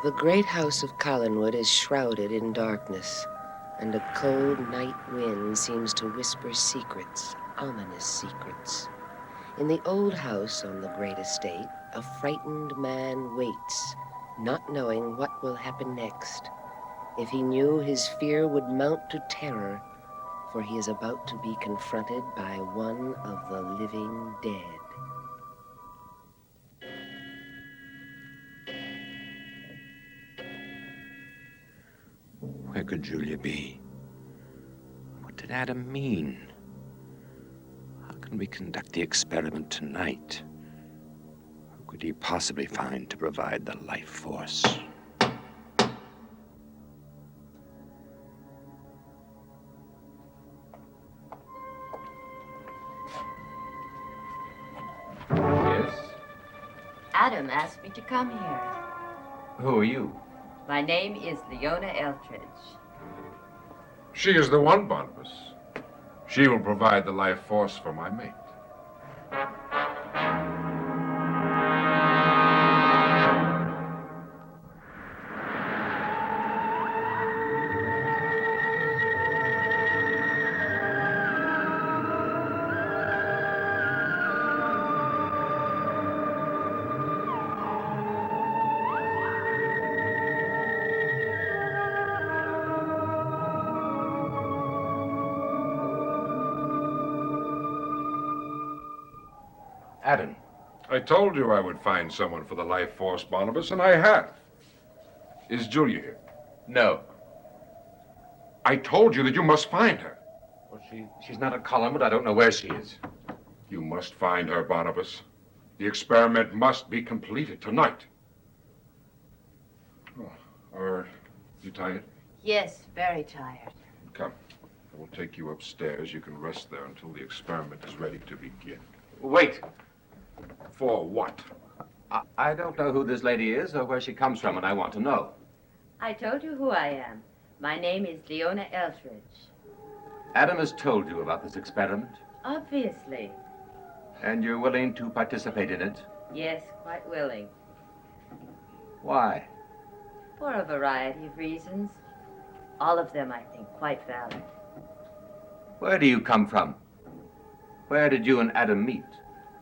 The great house of Collinwood is shrouded in darkness, and a cold night wind seems to whisper secrets, ominous secrets. In the old house on the great estate, a frightened man waits, not knowing what will happen next. If he knew, his fear would mount to terror, for he is about to be confronted by one of the living dead. Where could Julia be? What did Adam mean? How can we conduct the experiment tonight? Who could he possibly find to provide the life force? Yes? Adam asked me to come here. Who are you? My name is Leona Eldridge. She is the one, Barnabas. She will provide the life force for my mate. Adam. I told you I would find someone for the life force, Barnabas, and I have. Is Julia here? No. I told you that you must find her. Well, she's not at Collinwood. I don't know where she is. You must find her, Barnabas. The experiment must be completed tonight. Oh, are you tired? Yes, very tired. Come. I will take you upstairs. You can rest there until the experiment is ready to begin. Wait. For what? I don't know who this lady is or where she comes from, and I want to know. I told you who I am. My name is Leona Eldridge. Adam has told you about this experiment, Obviously. and you're willing to participate in it. Yes, quite willing. Why? For a variety of reasons. All of them, I think, quite valid. Where do you come from? Where did you and Adam meet?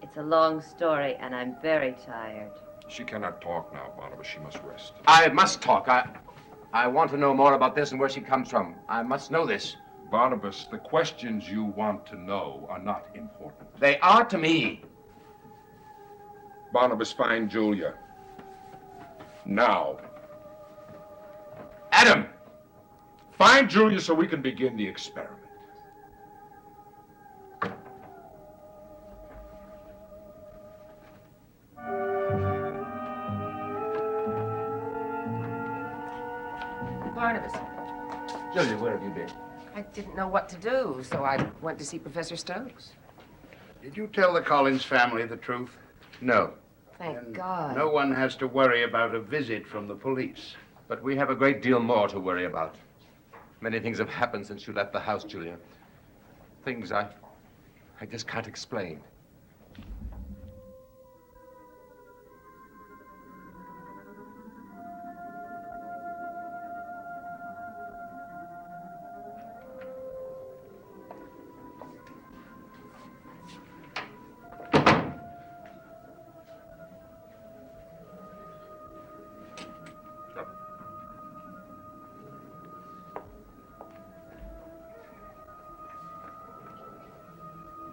It's a long story, and I'm very tired. She cannot talk now, Barnabas. She must rest. I must talk. I want to know more about this and where she comes from. I must know this. Barnabas, the questions you want to know are not important. They are to me. Barnabas, find Julia. Now. Adam! Find Julia so we can begin the experiment. Barnabas, Julia, where have you been? I didn't know what to do, so I went to see Professor Stokes. Did you tell the Collins family the truth? No, Thank And God. No one has to worry about a visit from the police. but we have a great deal more to worry about. Many things have happened since you left the house, Julia. Things I just can't explain.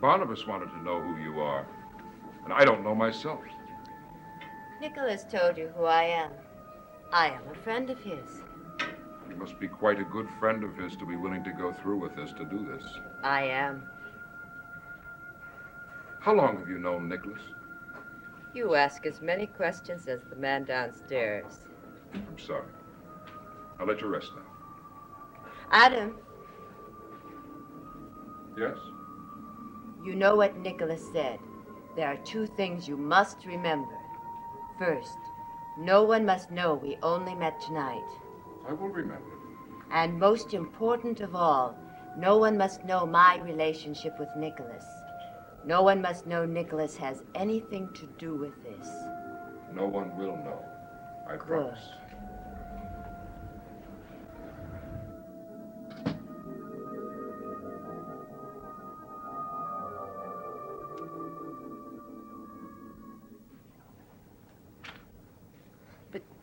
Barnabas wanted to know who you are, and I don't know myself. Nicholas told you who I am. I am a friend of his. You must be quite a good friend of his to be willing to go through with this, to do this. I am. How long have you known Nicholas? You ask as many questions as the man downstairs. I'm sorry. I'll let you rest now. Adam, Yes? you know what Nicholas said. There are two things you must remember. First, no one must know we only met tonight. I will remember. And most important of all, no one must know my relationship with Nicholas. No one must know Nicholas has anything to do with this. No one will know. I Good. promise.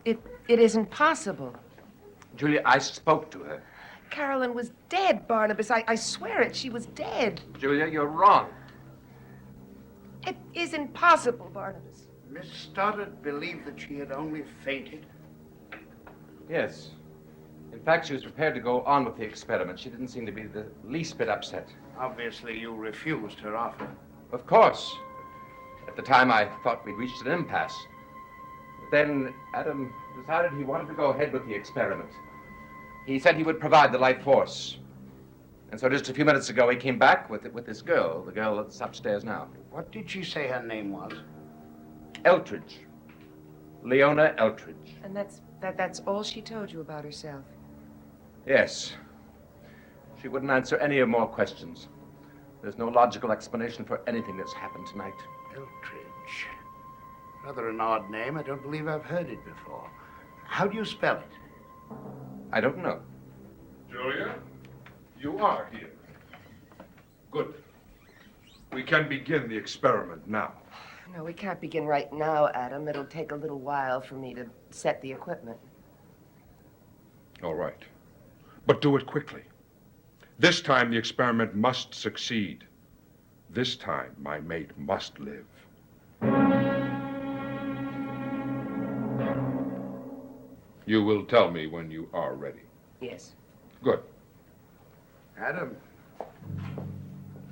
It isn't possible. Julia, I spoke to her. Carolyn was dead, Barnabas. I swear it. She was dead. Julia, you're wrong. It isn't possible, Barnabas. Miss Stoddard believed that she had only fainted. Yes. In fact, she was prepared to go on with the experiment. She didn't seem to be the least bit upset. Obviously, you refused her offer. Of course. At the time, I thought we'd reached an impasse. But then Adam decided he wanted to go ahead with the experiment. He said he would provide the life force. And so just a few minutes ago, he came back with this girl, the girl that's upstairs now. What did she say her name was? Eltridge. Leona Eltridge. And that's all she told you about herself. Yes. She wouldn't answer any more questions. There's no logical explanation for anything that's happened tonight. Eltridge. Rather an odd name. I don't believe I've heard it before. How do you spell it? I don't know. Julia, you are here. Good. We can begin the experiment now. No, we can't begin right now, Adam. It'll take a little while for me to set the equipment. All right. But do it quickly. This time the experiment must succeed. This time my mate must live. You will tell me when you are ready. Yes. Good. Adam,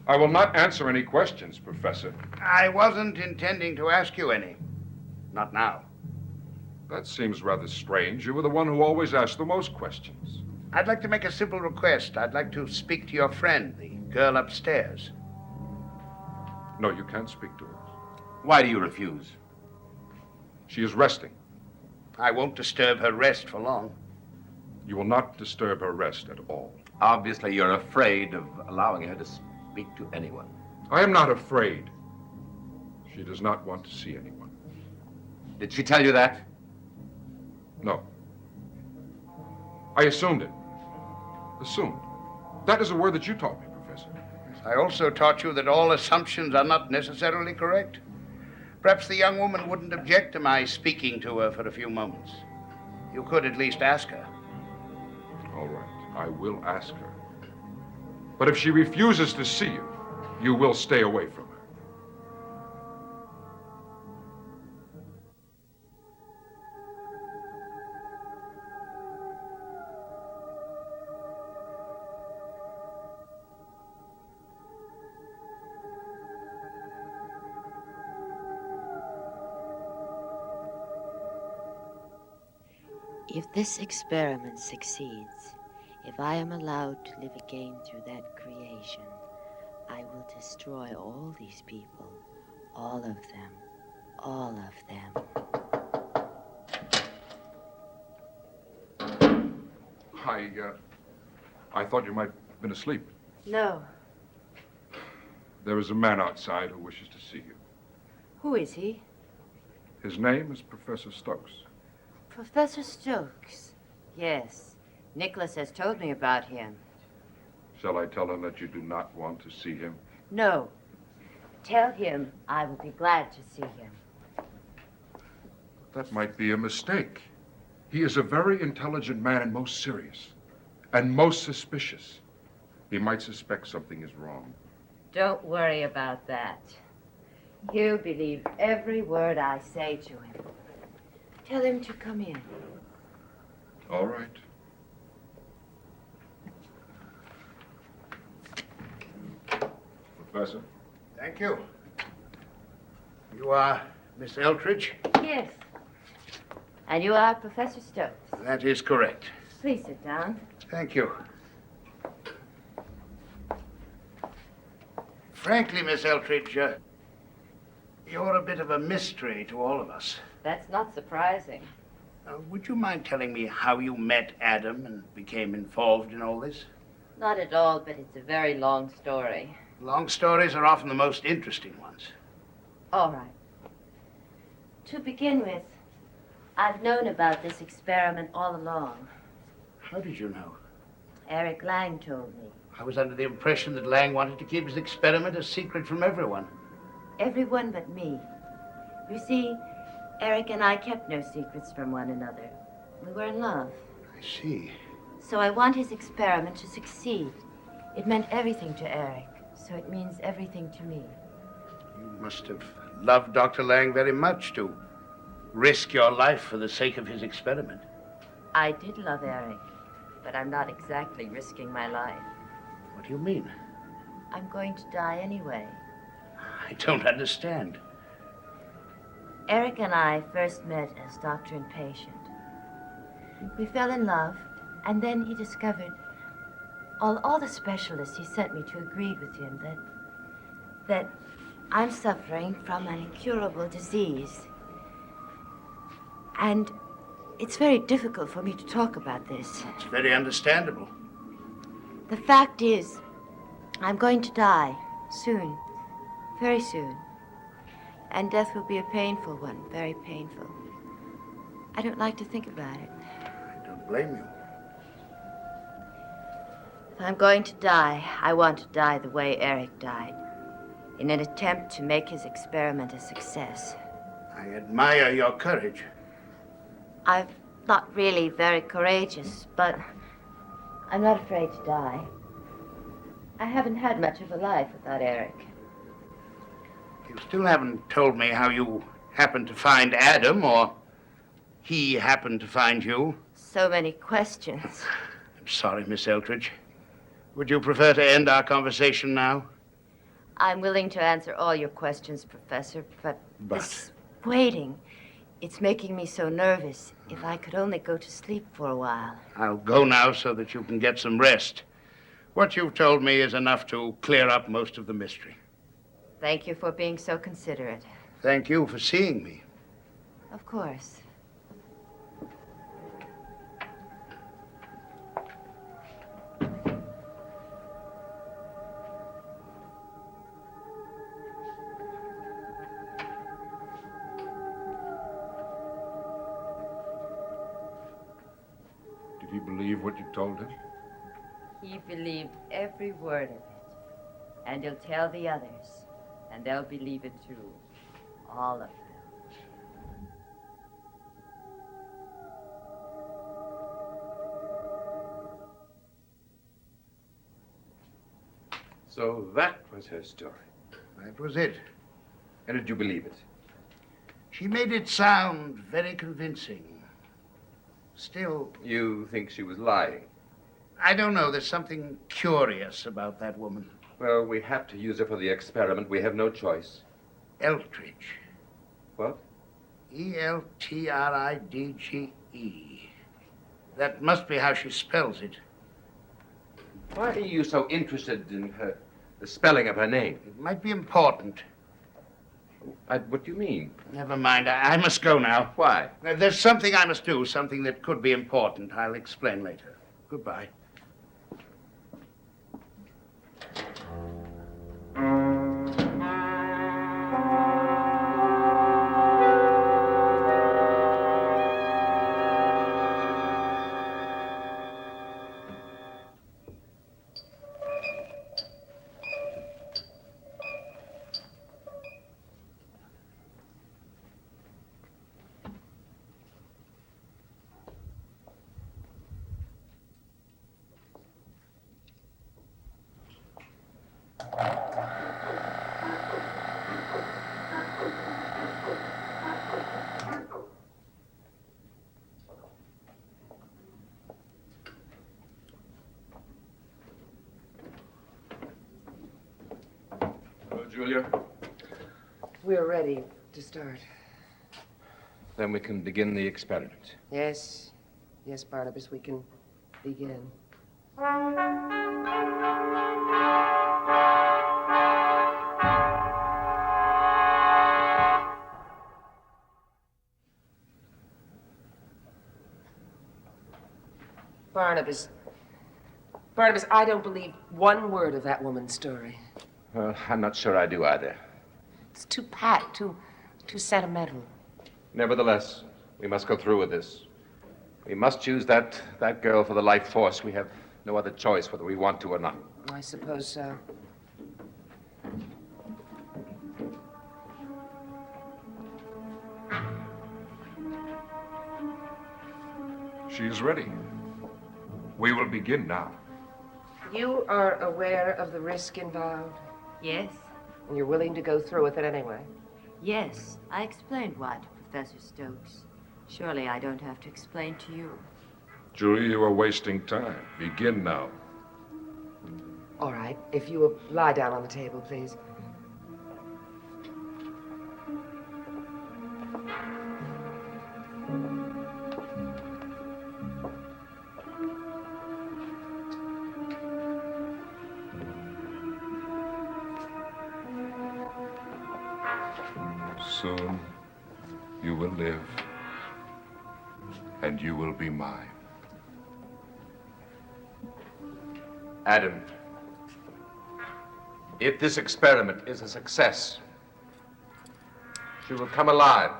I will not answer any questions, Professor. I wasn't intending to ask you any. Not now. That seems rather strange. You were the one who always asked the most questions. I'd like to make a simple request. I'd like to speak to your friend, the girl upstairs. No, you can't speak to her. Why do you refuse? She is resting. I won't disturb her rest for long. You will not disturb her rest at all. Obviously, you're afraid of allowing her to speak to anyone. I am not afraid. She does not want to see anyone. Did she tell you that? No. I assumed it. Assumed. That is a word that you taught me, Professor. I also taught you that all assumptions are not necessarily correct. Perhaps the young woman wouldn't object to my speaking to her for a few moments. You could at least ask her. All right, I will ask her. But if she refuses to see you, you will stay away from her. If this experiment succeeds, if I am allowed to live again through that creation, I will destroy all these people, all of them, all of them. I thought you might have been asleep. No. There is a man outside who wishes to see you. Who is he? His name is Professor Stokes. Professor Stokes. Yes. Nicholas has told me about him. Shall I tell him that you do not want to see him? No. Tell him I will be glad to see him. That might be a mistake. He is a very intelligent man and most serious. And most suspicious. He might suspect something is wrong. Don't worry about that. He'll believe every word I say to him. Tell him to come in. All right. Professor? Thank you. You are Miss Eltridge? Yes. And you are Professor Stokes. That is correct. Please sit down. Thank you. Frankly, Miss Eltridge, you're a bit of a mystery to all of us. That's not surprising. Would you mind telling me how you met Adam and became involved in all this? Not at all, but it's a very long story. Long stories are often the most interesting ones. All right. To begin with, I've known about this experiment all along. How did you know? Eric Lang told me. I was under the impression that Lang wanted to keep his experiment a secret from everyone. Everyone but me. You see, Eric and I kept no secrets from one another. We were in love. I see. So I want his experiment to succeed. It meant everything to Eric, so it means everything to me. You must have loved Dr. Lang very much to risk your life for the sake of his experiment. I did love Eric, but I'm not exactly risking my life. What do you mean? I'm going to die anyway. I don't understand. Eric and I first met as doctor and patient. We fell in love, and then he discovered all the specialists he sent me to agreed with him that I'm suffering from an incurable disease. And it's very difficult for me to talk about this. It's very understandable. The fact is, I'm going to die soon, very soon. And death will be a painful one, very painful. I don't like to think about it. I don't blame you. If I'm going to die, I want to die the way Eric died, in an attempt to make his experiment a success. I admire your courage. I'm not really very courageous, but I'm not afraid to die. I haven't had much of a life without Eric. You still haven't told me how you happened to find Adam, or he happened to find you. So many questions. I'm sorry, Miss Eldridge. Would you prefer to end our conversation now? I'm willing to answer all your questions, Professor, but this waiting, it's making me so nervous. If I could only go to sleep for a while. I'll go now so that you can get some rest. What you've told me is enough to clear up most of the mystery. Thank you for being so considerate. Thank you for seeing me. Of course. Did he believe what you told him? He believed every word of it. And he'll tell the others. And they'll believe it too. All of them. So that was her story. That was it. And did you believe it? She made it sound very convincing. Still, You think she was lying? I don't know. There's something curious about that woman. Well, we have to use her for the experiment. We have no choice. Eldridge. What? E-L-T-R-I-D-G-E. That must be how she spells it. Why are you so interested in the spelling of her name? It might be important. What do you mean? Never mind. I must go now. Why? There's something I must do, something that could be important. I'll explain later. Goodbye. Julia? We're ready to start. Then we can begin the experiment. Yes. Yes, Barnabas, we can begin. Barnabas, I don't believe one word of that woman's story. Well, I'm not sure I do either. It's too pat, too sentimental. Nevertheless, we must go through with this. We must use that girl for the life force. We have no other choice whether we want to or not. I suppose so. She is ready. We will begin now. You are aware of the risk involved, Yes, and you're willing to go through with it anyway. yes. I explained why to Professor Stokes. Surely I don't have to explain to you. Julia, you are wasting time. Begin now. All right, if you will lie down on the table, please. Soon you will live, and you will be mine. Adam, if this experiment is a success, she will come alive.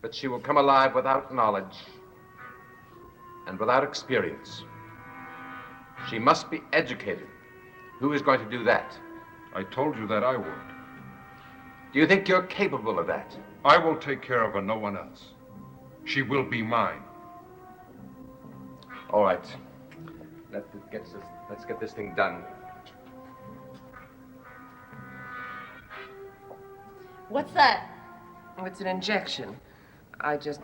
But she will come alive without knowledge and without experience. She must be educated. Who is going to do that? I told you that I would. Do you think you're capable of that? I will take care of her, no one else. She will be mine. All right. Let's get this thing done. What's that? Oh, it's an injection. I just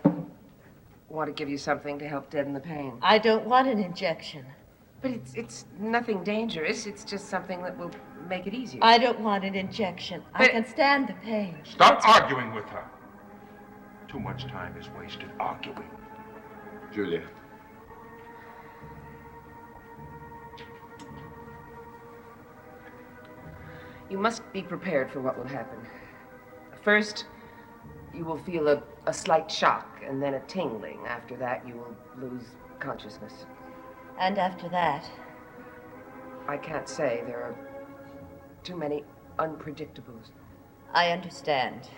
want to give you something to help deaden the pain. I don't want an injection. But it's nothing dangerous. It's just something that will make it easier. I don't want an injection. I But- can stand the pain. Stop arguing with her. Too much time is wasted arguing. Julia. You must be prepared for what will happen. First, you will feel a slight shock and then a tingling. After that, you will lose consciousness. And after that, I can't say. There are too many unpredictables. I understand.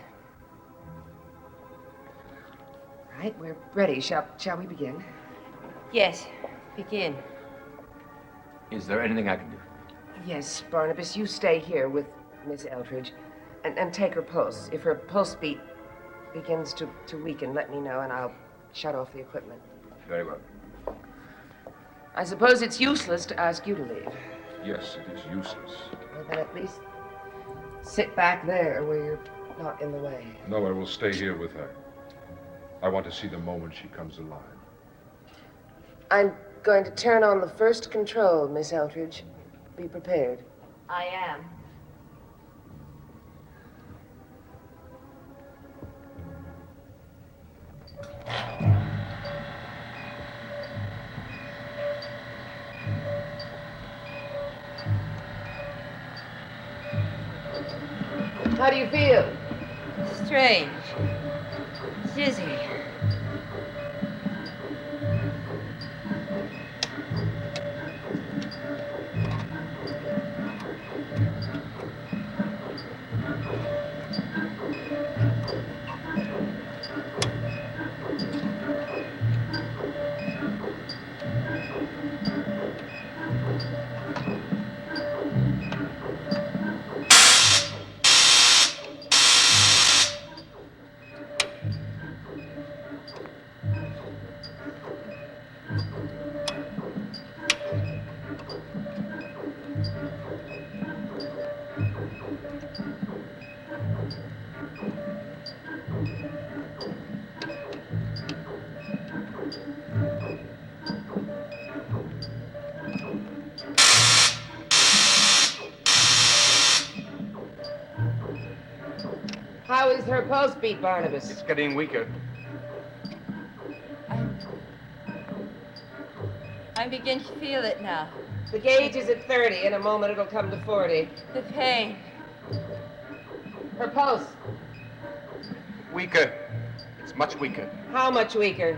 Right, we're ready. Shall we begin? Yes, begin. Is there anything I can do? Yes, Barnabas, you stay here with Miss Eldridge and take her pulse. If her pulse beat begins to weaken, let me know and I'll shut off the equipment. Very well. I suppose it's useless to ask you to leave. Yes, it is useless. Well, then at least sit back there where you're not in the way. No, I will stay here with her. I want to see the moment she comes alive. I'm going to turn on the first control, Miss Eldridge. Be prepared. I am. How do you feel? Strange. Dizzy. How is her pulse beat, Barnabas? It's getting weaker. I begin to feel it now. The gauge is at 30. In a moment, it'll come to 40. The pain. Her pulse, Weaker. It's much weaker. how much weaker?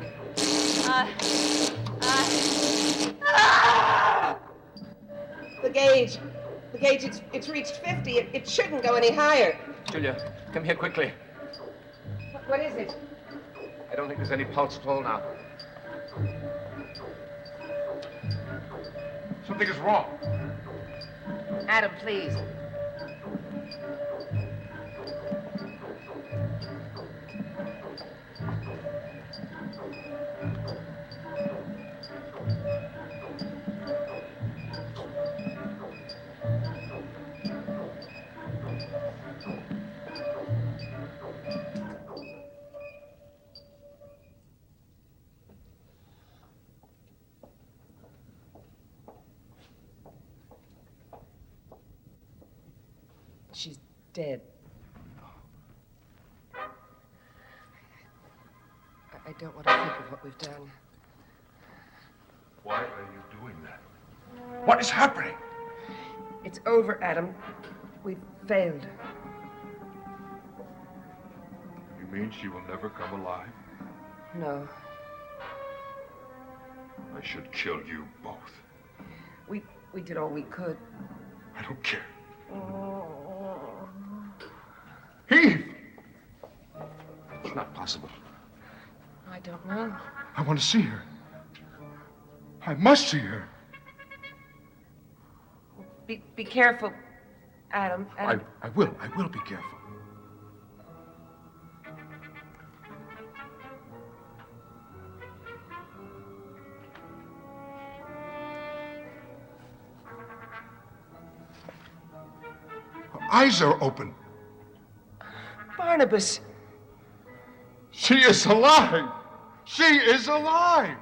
The gauge, it's reached 50. It shouldn't go any higher. Julia, come here quickly. What is it? I don't think there's any pulse at all now. Something is wrong. Adam, please. dead. I don't want to think of what we've done. Why are you doing that? What is happening? It's over, Adam. We've failed. You mean she will never come alive? No. I should kill you both. We did all we could. I don't care. Eve! It's not possible. I don't know. I want to see her. I must see her. Be careful, Adam. I will be careful. Her eyes are open. Barnabas. She is alive! She is alive!